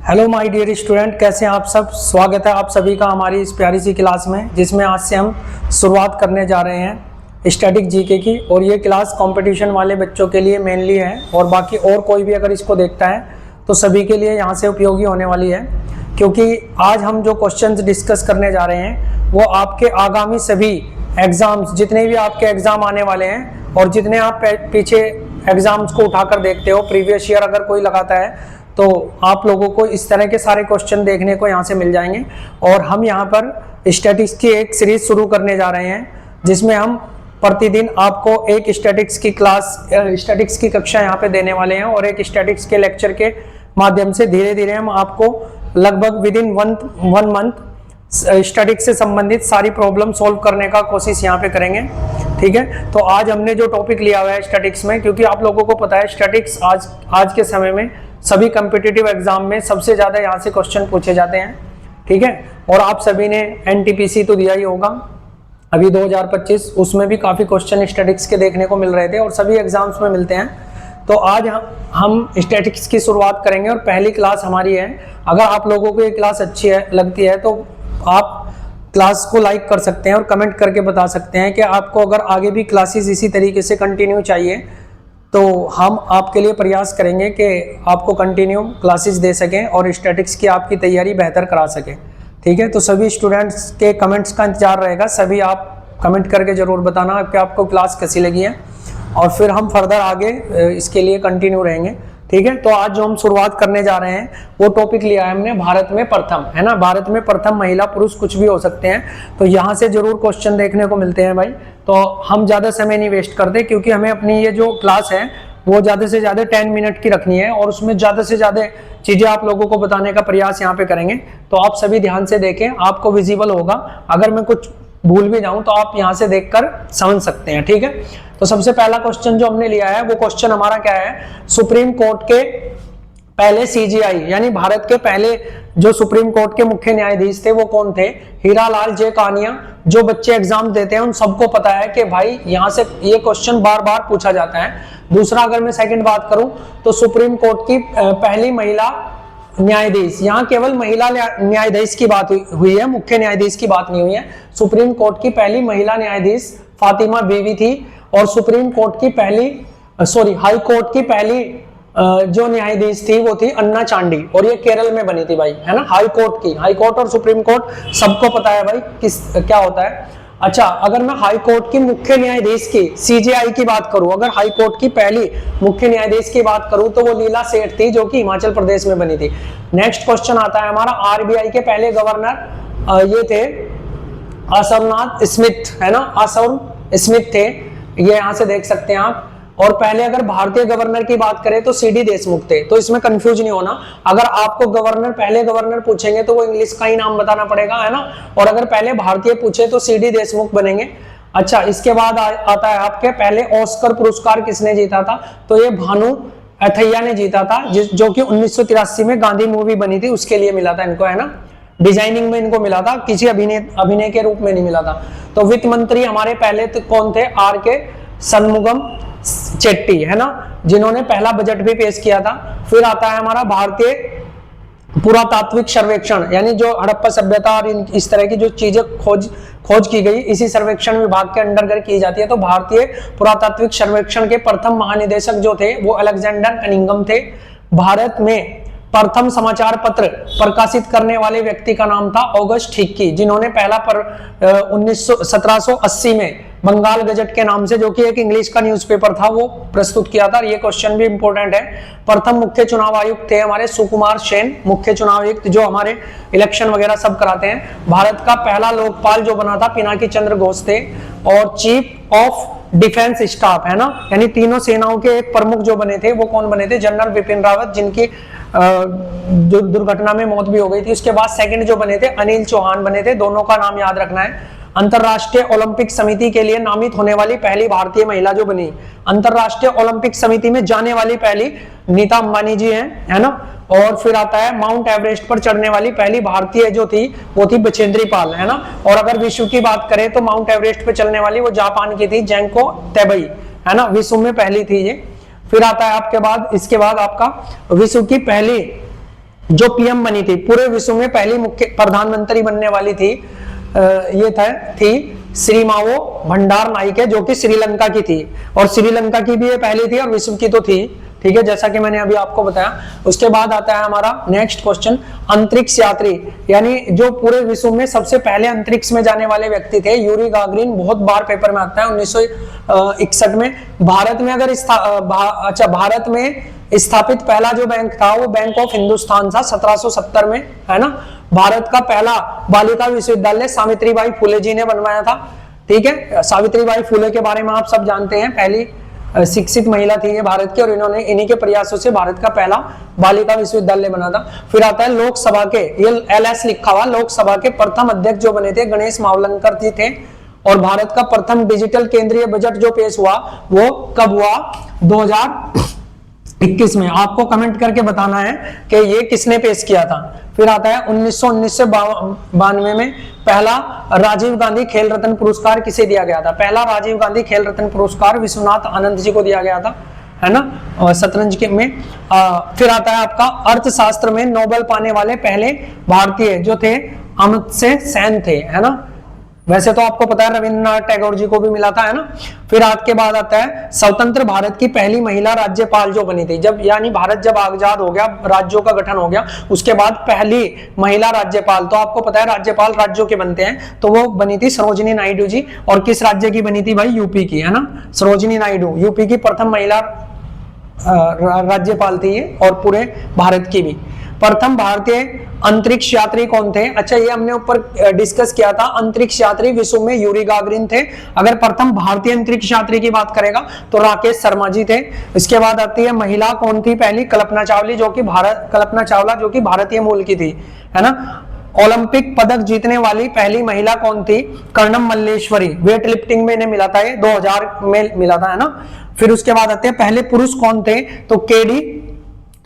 Hello my dear student, कैसे हैं आप सब। स्वागत है आप सभी का हमारी इस प्यारी सी क्लास में, जिसमें आज से हम शुरुआत करने जा रहे हैं स्टैटिक जीके की। और ये क्लास कंपटीशन वाले बच्चों के लिए मेनली है, और बाकी और कोई भी अगर इसको देखता है तो सभी के लिए यहाँ से उपयोगी होने वाली है। क्योंकि आज हम जो क्वेश्चंस डिस्कस करने जा रहे हैं वो आपके आगामी सभी एग्जाम्स, जितने भी आपके एग्जाम आने वाले हैं और जितने आप पीछे एग्जाम्स को उठाकर देखते हो, प्रीवियस ईयर अगर कोई लगाता है तो आप लोगों को इस तरह के सारे क्वेश्चन देखने को यहाँ से मिल जाएंगे। और हम यहाँ पर स्टैटिक्स की एक सीरीज शुरू करने जा रहे हैं, जिसमें हम प्रतिदिन आपको एक स्टैटिक्स की क्लास, स्टैटिक्स की कक्षा यहाँ पे देने वाले हैं। और एक स्टैटिक्स के लेक्चर के माध्यम से धीरे धीरे हम आपको लगभग with in one month statics से संबंधित सारी प्रॉब्लम सॉल्व करने का कोशिश यहाँ पे करेंगे। ठीक है, तो आज हमने जो टॉपिक लिया हुआ है स्टैटिक्स में, क्योंकि आप लोगों को पता है स्टैटिक्स आज के समय में सभी कम्पिटिटिव एग्जाम में सबसे ज्यादा यहाँ से क्वेश्चन पूछे जाते हैं। ठीक है, और आप सभी ने एनटीपीसी तो दिया ही होगा अभी 2025, उसमें भी काफी क्वेश्चन स्टैटिक्स के देखने को मिल रहे थे और सभी एग्जाम्स में मिलते हैं। तो आज हम स्टैटिक्स की शुरुआत करेंगे और पहली क्लास हमारी है। अगर आप लोगों को ये क्लास अच्छी लगती है तो आप क्लास को लाइक कर सकते हैं और कमेंट करके बता सकते हैं कि आपको अगर आगे भी क्लासेस इसी तरीके से कंटिन्यू चाहिए तो हम आपके लिए प्रयास करेंगे कि आपको कंटिन्यू क्लासेस दे सकें और स्टैटिक्स की आपकी तैयारी बेहतर करा सकें। ठीक है, तो सभी स्टूडेंट्स के कमेंट्स का इंतजार रहेगा। सभी आप कमेंट करके ज़रूर बताना कि आपको क्लास कैसी लगी है, और फिर हम फर्दर आगे इसके लिए कंटिन्यू रहेंगे। ठीक है, तो आज जो हम शुरुआत करने जा रहे हैं वो टॉपिक लिया है हमने भारत में प्रथम, है ना। भारत में प्रथम, महिला पुरुष कुछ भी हो सकते हैं, तो यहाँ से जरूर क्वेश्चन देखने को मिलते हैं भाई। तो हम ज़्यादा समय नहीं वेस्ट करते, क्योंकि हमें अपनी ये जो क्लास है वो ज़्यादा से ज़्यादा 10 मिनट की रखनी है, और उसमें ज़्यादा से ज़्यादा चीज़ें आप लोगों को बताने का प्रयास यहाँ पे करेंगे। तो आप सभी ध्यान से देखें, आपको विजिबल होगा। अगर मैं कुछ भूल भी जाऊं तो आप यहाँ से देखकर समझ सकते हैं। ठीक है, तो सबसे पहला क्वेश्चन जो हमने लिया है वो क्वेश्चन हमारा क्या है, सुप्रीम कोर्ट के पहले सीजीआई यानी भारत के पहले जो सुप्रीम कोर्ट के मुख्य न्यायाधीश थे वो कौन थे। हीरालाल जे कानिया। जो बच्चे एग्जाम देते हैं उन सबको पता है कि भाई यहाँ से ये क्वेश्चन बार बार पूछा जाता है। दूसरा, अगर मैं सेकंड बात करूं तो सुप्रीम कोर्ट की पहली महिला न्यायाधीश, यहाँ केवल महिला न्यायाधीश की बात हुई है, मुख्य न्यायाधीश की बात नहीं हुई है। सुप्रीम कोर्ट की पहली महिला न्यायाधीश फातिमा बीवी थी, और सुप्रीम कोर्ट की हाई कोर्ट की पहली जो न्यायाधीश थी वो थी अन्ना चांडी, और ये केरल में बनी थी भाई, है ना। हाई कोर्ट और सुप्रीम कोर्ट सबको पता है भाई क्या होता है। अच्छा, अगर मैं हाई कोर्ट की मुख्य न्यायाधीश की सीजेआई की बात करूं, अगर हाई कोर्ट की पहली मुख्य न्यायाधीश की बात करूं तो वो लीला सेठ थी, जो कि हिमाचल प्रदेश में बनी थी। नेक्स्ट क्वेश्चन आता है हमारा, आरबीआई के पहले गवर्नर ये थे असवनाथ स्मिथ, है ना। असव स्मिथ थे, ये यहां से देख सकते हैं आप। और पहले अगर भारतीय गवर्नर की बात करें तो सीडी देशमुख थे। तो इसमें कंफ्यूज नहीं होना, अगर आपको पहले गवर्नर पूछेंगे तो वो इंग्लिश का ही नाम बताना पड़ेगा, है ना। और अगर पहले भारतीय पूछे तो सीडी देशमुख बनेंगे। अच्छा, इसके बाद आता है आपके पहले ऑस्कर पुरस्कार किसने जीता था, तो ये भानु अथैया ने जीता था, जो कि 1983 में गांधी मूवी बनी थी उसके लिए मिला था इनको, है ना। डिजाइनिंग में इनको मिला था, किसी अभिनय के रूप में नहीं मिला था। तो वित्त मंत्री हमारे पहले तो कौन थे, आर के शनमुगम चेट्टी, है ना, जिन्होंने पहला बजट भी पेश किया था। फिर आता है हमारा भारतीय पुरातात्विक सर्वेक्षण, यानी जो हड़प्पा सभ्यता और इस तरह की जो चीजें खोज की गई इसी सर्वेक्षण विभाग के अंडर की जाती है। तो भारतीय पुरातात्विक सर्वेक्षण के प्रथम महानिदेशक जो थे वो अलेक्जेंडर कनिंघम थे। भारत में प्रथम समाचार पत्र प्रकाशित करने वाले व्यक्ति का नाम था ऑगस्ट हिक्की, जिन्होंने पहला 1780 में बंगाल गजट के नाम से, जो कि एक इंग्लिश का न्यूज़पेपर था, वो प्रस्तुत किया था। ये क्वेश्चन भी इंपॉर्टेंट है। प्रथम मुख्य चुनाव आयुक्त थे हमारे सुकुमार सेन, मुख्य चुनाव आयुक्त जो हमारे इलेक्शन वगैरह सब कराते हैं। भारत का पहला लोकपाल जो बना था पिनाकी चंद्र घोष थे। और चीफ ऑफ डिफेंस स्टाफ, है ना, यानी तीनों सेनाओं के एक प्रमुख जो बने थे वो कौन बने थे, जनरल बिपिन रावत, जिनकी दुर्घटना में मौत भी हो गई थी। उसके बाद सेकंड जो बने थे अनिल चौहान बने थे, दोनों का नाम याद रखना है। अंतरराष्ट्रीय ओलंपिक समिति के लिए नामित होने वाली पहली भारतीय महिला जो बनी, अंतरराष्ट्रीय ओलंपिक समिति में जाने वाली पहली नीता अंबानी जी हैं, है ना। और फिर आता है माउंट एवरेस्ट पर चढ़ने वाली पहली भारतीय जो थी वो थी बचेंद्री पाल, है ना। और अगर विश्व की बात करें तो माउंट एवरेस्ट पर चलने वाली वो जापान की थी, जेंको तेबई, है ना, विश्व में पहली थी ये। फिर आता है आपके बाद, इसके बाद आपका विश्व की पहली जो पीएम बनी थी, पूरे विश्व में पहली मुख्य प्रधानमंत्री बनने वाली थी, ये थी श्रीमावो भंडार नायके, जो कि श्रीलंका की थी। और श्रीलंका की भी ये पहली थी और विश्व की तो थी, ठीक है, जैसा कि मैंने अभी आपको बताया। उसके बाद आता है हमारा नेक्स्ट क्वेश्चन, अंतरिक्ष यात्री, यानी जो पूरे विश्व में सबसे पहले अंतरिक्ष में जाने वाले व्यक्ति थे यूरी गागरिन। बहुत बार पेपर में आता है। 1961 में भारत में अगर भारत में स्थापित पहला जो बैंक था वो बैंक ऑफ हिंदुस्तान था 1770 में, है ना। भारत का पहला बालिका विश्वविद्यालय सावित्रीबाई फुले जी ने बनवाया था, ठीक है। सावित्रीबाई फुले के बारे में आप सब जानते हैं, पहली शिक्षित महिला थी ये भारत की, और इन्होंने इन्हीं के प्रयासों से भारत का पहला बालिका विश्वविद्यालय बना था। फिर आता है लोकसभा के, ये LS लिखा हुआ, लोकसभा के प्रथम अध्यक्ष जो बने थे गणेश मावलंकर जी थे। और भारत का प्रथम डिजिटल केंद्रीय बजट जो पेश हुआ वो कब हुआ? 2021 में। आपको कमेंट करके बताना है कि ये किसने पेश किया था। फिर आता है 1919 से 92 में पहला राजीव गांधी खेल रत्न पुरस्कार किसे दिया गया था? पहला राजीव गांधी खेल रत्न पुरस्कार विश्वनाथ आनंद जी को दिया गया था, है ना, शतरंज के में। फिर आता है आपका अर्थशास्त्र में नोबेल पाने वाले पहले भारतीय जो थे अमर्त्य सेन थे, है ना। वैसे तो आपको पता है रविंद्रनाथ टैगोर जी को भी मिला था, है ना। फिर आज के बाद आता है स्वतंत्र भारत की पहली महिला राज्यपाल जो बनी थी, जब यानी भारत जब आजाद हो गया, राज्यों का गठन हो गया, उसके बाद पहली महिला राज्यपाल, तो आपको पता है राज्यपाल राज्यों के बनते हैं, तो वो बनी थी सरोजिनी नायडू जी। और किस राज्य की बनी थी भाई? यूपी की, है ना। सरोजिनी नायडू यूपी की प्रथम महिला राज्यपाल थी ये, और पूरे भारत की भी। प्रथम भारतीय अंतरिक्ष यात्री कौन थे? अच्छा, ये हमने ऊपर डिस्कस किया था। अंतरिक्ष यात्री विश्व में यूरी गागरिन थे। अगर प्रथम भारतीय अंतरिक्ष यात्री की बात करेगा तो राकेश शर्मा जी थे। इसके बाद आती है महिला कौन थी? पहली कल्पना चावला जो कि भारतीय मूल की थी, है ना। ओलंपिक पदक जीतने वाली पहली महिला कौन थी? कर्णम मल्लेश्वरी। वेट लिफ्टिंग में इन्हें मिला था, ये 2000 में मिला था, है ना। फिर उसके बाद आते हैं पहले पुरुष कौन थे? तो केडी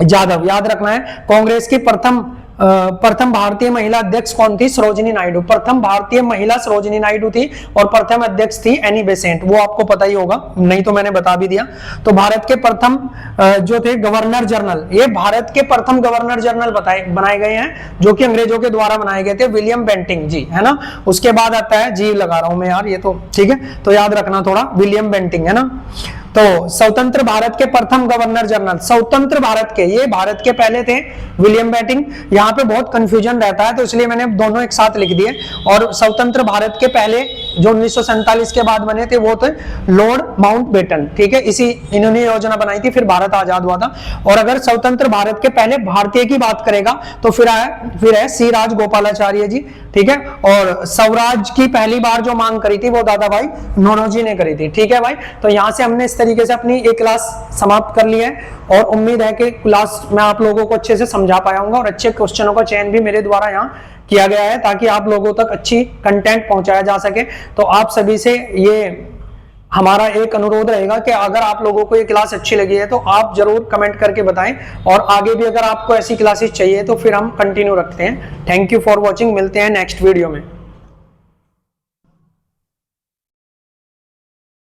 जाधव, याद रखना है। कांग्रेस की प्रथम भारतीय महिला अध्यक्ष कौन थी? सरोजिनी नायडू। प्रथम भारतीय महिला सरोजिनी नायडू थी, और प्रथम अध्यक्ष थी एनी बेसेंट, वो आपको पता ही होगा, नहीं तो मैंने बता भी दिया। तो भारत के प्रथम जो थे गवर्नर जनरल, ये भारत के प्रथम गवर्नर जनरल बनाए गए हैं, जो कि अंग्रेजों के द्वारा बनाए गए थे, विलियम बेंटिंग जी, है ना। उसके बाद आता है, जी लगा रहा हूं मैं यार, ये तो ठीक है, तो याद रखना थोड़ा, विलियम बेंटिंग, है ना। तो स्वतंत्र भारत के प्रथम गवर्नर जनरल, स्वतंत्र भारत के, ये भारत के पहले थे विलियम बेंटिंग। यहाँ पे बहुत कंफ्यूजन रहता है, तो इसलिए मैंने दोनों एक साथ लिख दिए। और स्वतंत्र भारत के पहले जो 1947 के बाद बने थे वो थे लॉर्ड माउंटबेटन, ठीक है। इन्होंने योजना बनाई थी, फिर भारत आजाद हुआ था। और अगर स्वतंत्र भारत के पहले भारतीय की बात करेगा तो फिर है सी राजगोपालाचार्य जी, ठीक है। और स्वराज की पहली बार जो मांग करी थी वो दादा भाई नौरोजी ने करी थी, ठीक है भाई। तो यहाँ से हमने इस तरीके से अपनी एक क्लास समाप्त कर ली है, और उम्मीद है कि क्लास में आप लोगों को अच्छे से समझा पाया हूँ, और अच्छे क्वेश्चनों का चयन भी मेरे द्वारा यहाँ किया गया है, ताकि आप लोगों तक अच्छी कंटेंट पहुंचाया जा सके। तो आप सभी से ये हमारा एक अनुरोध रहेगा कि अगर आप लोगों को ये क्लास अच्छी लगी है तो आप जरूर कमेंट करके बताएं, और आगे भी अगर आपको ऐसी क्लासेस चाहिए तो फिर हम कंटिन्यू रखते हैं। थैंक यू फॉर वॉचिंग, मिलते हैं नेक्स्ट वीडियो में।